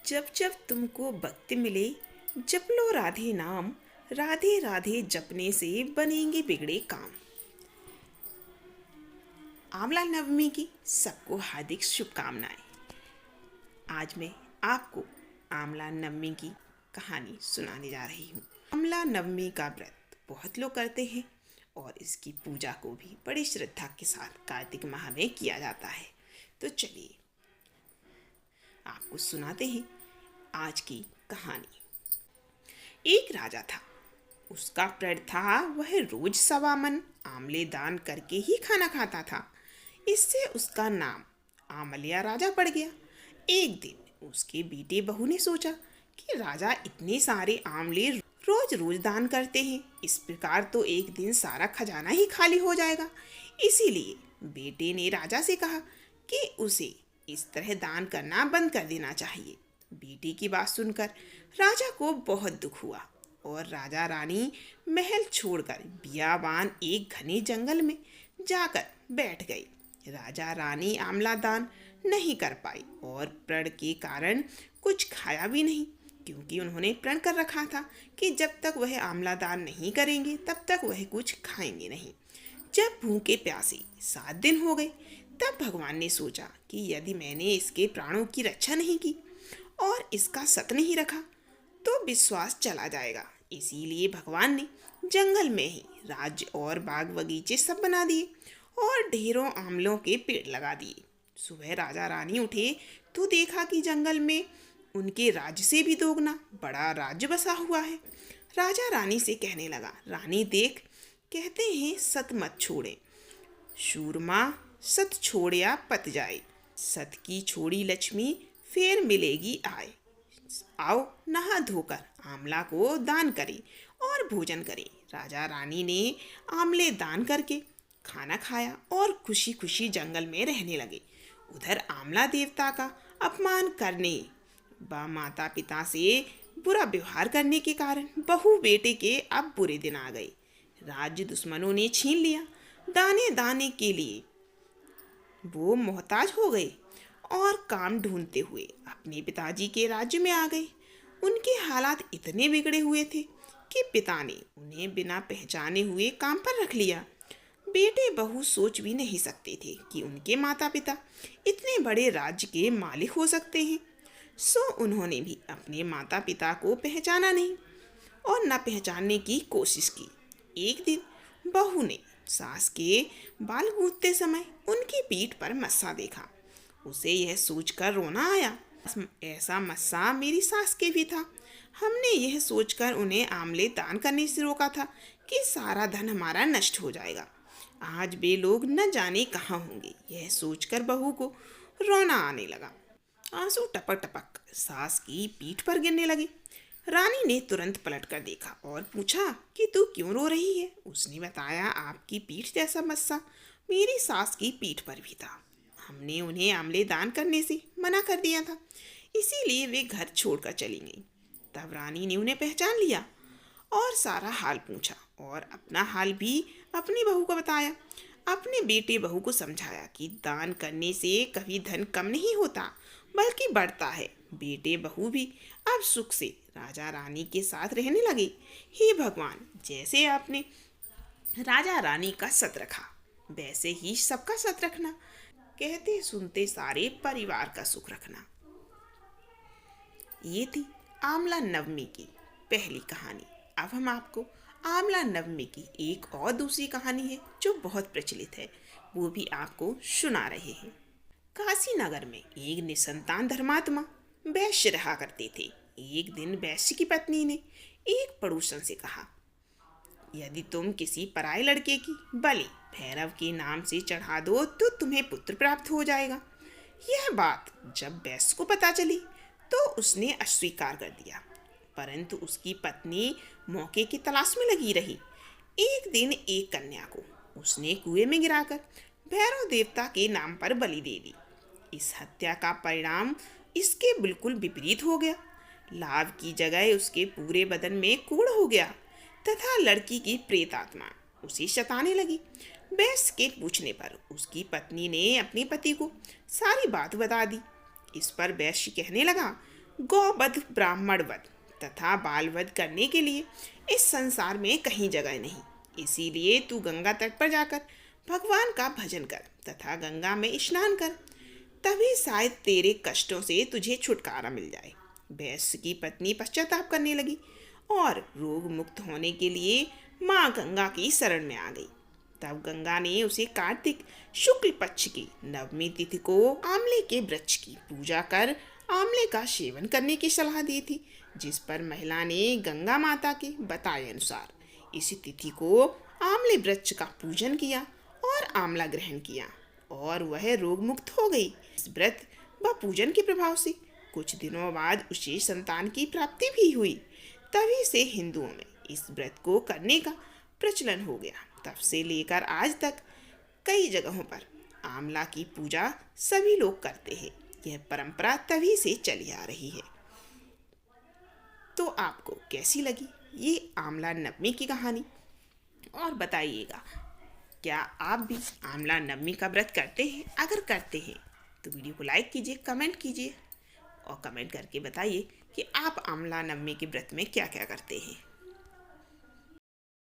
जब जब तुमको वक्त मिले जप लो राधे नाम। राधे राधे जपने से बनेंगे बिगड़े काम। आंवला नवमी की सबको हार्दिक शुभकामनाएं। आज मैं आपको आंवला नवमी की कहानी सुनाने जा रही हूँ। आंवला नवमी का व्रत बहुत लोग करते हैं और इसकी पूजा को भी बड़ी श्रद्धा के साथ कार्तिक माह में किया जाता है। तो चलिए आपको सुनाते हैं आज की कहानी। एक राजा था। उसका प्रण था वह रोज 1.25 मन आंवले दान करके ही खाना खाता था। इससे उसका नाम आंवलिया राजा पड़ गया। एक दिन उसके बेटे बहू ने सोचा कि राजा इतने सारे आंवले रोज रोज दान करते हैं, इस प्रकार तो एक दिन सारा खजाना ही खाली हो जाएगा। इसीलिए बेटे ने राजा से कहा कि उसे इस तरह दान करना बंद कर देना चाहिए। बेटे की बात सुनकर राजा को बहुत दुख हुआ और राजा रानी महल छोड़कर बियाबान एक घने जंगल में जाकर बैठ गई। राजा रानी आंवला दान नहीं कर पाई और प्रण के कारण कुछ खाया भी नहीं, क्योंकि उन्होंने प्रण कर रखा था कि जब तक वह आंवला दान नहीं करेंगे तब तक वह कुछ खाएंगे नहीं। जब भूखे प्यासे 7 दिन हो गए तब भगवान ने सोचा कि यदि मैंने इसके प्राणों की रक्षा नहीं की और इसका सत नहीं रखा तो विश्वास चला जाएगा। इसीलिए भगवान ने जंगल में ही राज्य और बाग बगीचे सब बना दिए और ढेरों आंवलों के पेड़ लगा दिए। सुबह राजा रानी उठे तो देखा कि जंगल में उनके राज्य से भी दोगुना बड़ा राज्य बसा हुआ है। राजा रानी से कहने लगा, रानी देख, कहते हैं सत मत छोड़े, शूरमा सत छोड़या पत जाए, सत की छोड़ी लक्ष्मी फिर मिलेगी आए। आओ नहा धोकर आंवला को दान करें और भोजन करें। राजा रानी ने आंवले दान करके खाना खाया और खुशी खुशी जंगल में रहने लगे। उधर आंवला देवता का अपमान करने व माता पिता से बुरा व्यवहार करने के कारण बहू बेटे के अब बुरे दिन आ गए। राज्य दुश्मनों ने छीन लिया। दाने दाने के लिए वो मोहताज हो गए और काम ढूंढते हुए अपने पिताजी के राज्य में आ गए। उनके हालात इतने बिगड़े हुए थे कि पिता ने उन्हें बिना पहचाने हुए काम पर रख लिया। बेटे बहू सोच भी नहीं सकते थे कि उनके माता पिता इतने बड़े राज्य के मालिक हो सकते हैं। सो उन्होंने भी अपने माता पिता को पहचाना नहीं और न पहचानने की कोशिश की। एक दिन बहू ने सास के बाल गूंथते समय उनकी पीठ पर मस्सा देखा। उसे यह सोचकर रोना आया, ऐसा मस्सा मेरी सास के भी था। हमने यह सोचकर उन्हें आंवले दान करने से रोका था कि सारा धन हमारा नष्ट हो जाएगा। आज वे लोग न जाने कहाँ होंगे। यह सोचकर बहू को रोना आने लगा। आंसू टपक टपक सास की पीठ पर गिरने लगे। रानी ने तुरंत पलट कर देखा और पूछा कि तू क्यों रो रही है। उसने बताया, आपकी पीठ जैसा मस्सा मेरी सास की पीठ पर भी था। हमने उन्हें आंवले दान करने से मना कर दिया था, इसीलिए वे घर छोड़कर चली गईं। तब रानी ने उन्हें पहचान लिया और सारा हाल पूछा और अपना हाल भी अपनी बहू को बताया। अपने बेटे बहू को समझाया कि दान करने से कभी धन कम नहीं होता बल्कि बढ़ता है। बेटे बहू भी अब सुख से राजा रानी के साथ रहने लगे। हे भगवान, जैसे आपने राजा रानी का सत रखा वैसे ही सबका सत रखना, कहते सुनते सारे परिवार का सुख रखना। ये थी आंवला नवमी की पहली कहानी। अब हम आपको आंवला नवमी की एक और दूसरी कहानी है जो बहुत प्रचलित है, वो भी आपको सुना रहे हैं। काशी नगर में एक निसंतान धर्मात्मा वैश्य रहा करते थे। एक दिन वैश्य की पत्नी ने एक पड़ोसन से कहा, यदि तुम किसी पराये लड़के की बलि भैरव के नाम से चढ़ा दो तो तुम्हें पुत्र प्राप्त हो जाएगा। यह बात जब वैश्य को पता चली तो उसने अस्वीकार कर दिया, परंतु उसकी पत्नी मौके की तलाश में लगी रही। एक दिन एक कन्या को उसने कुएं में गिराकर भैरव देवता के नाम पर बलि दे दी। इस हत्या का परिणाम इसके बिल्कुल विपरीत हो गया। लाभ की जगह उसके पूरे बदन में कूड़ हो गया तथा लड़की की प्रेत आत्मा उसे सताने लगी। वैश्य के पूछने पर उसकी पत्नी ने अपने पति को सारी बात बता दी। इस पर वैश्य कहने लगा, गौवध ब्राह्मण वध तथा बाल वध करने के लिए इस संसार में कहीं जगह नहीं। इसीलिए तू गंगा तट पर जाकर भगवान का भजन कर तथा गंगा में स्नान कर, तभी शायद तेरे कष्टों से तुझे छुटकारा मिल जाए। वैश्य की पत्नी पश्चाताप करने लगी और रोग मुक्त होने के लिए माँ गंगा की शरण में आ गई। तब गंगा ने उसे कार्तिक शुक्ल पक्ष की नवमी तिथि को आंवले के वृक्ष की पूजा कर आंवले का सेवन करने की सलाह दी थी, जिस पर महिला ने गंगा माता के बताए अनुसार इसी तिथि को आंवले वृक्ष का पूजन किया और आंवला ग्रहण किया और वह रोग मुक्त हो गई। इस व्रत व पूजन के प्रभाव से कुछ दिनों बाद उसे संतान की प्राप्ति भी हुई। तभी से हिंदुओं में इस व्रत को करने का प्रचलन हो गया। तब से लेकर आज तक कई जगहों पर आंवला की पूजा सभी लोग करते हैं। यह परंपरा तभी से चली आ रही है। तो आपको कैसी लगी ये आंवला नवमी की कहानी, और बताइएगा क्या आप भी आंवला नवमी का व्रत करते हैं? अगर करते हैं तो वीडियो को लाइक कीजिए, कमेंट कीजिए और कमेंट करके बताइए कि आप आंवला नवमी के व्रत में क्या क्या करते हैं।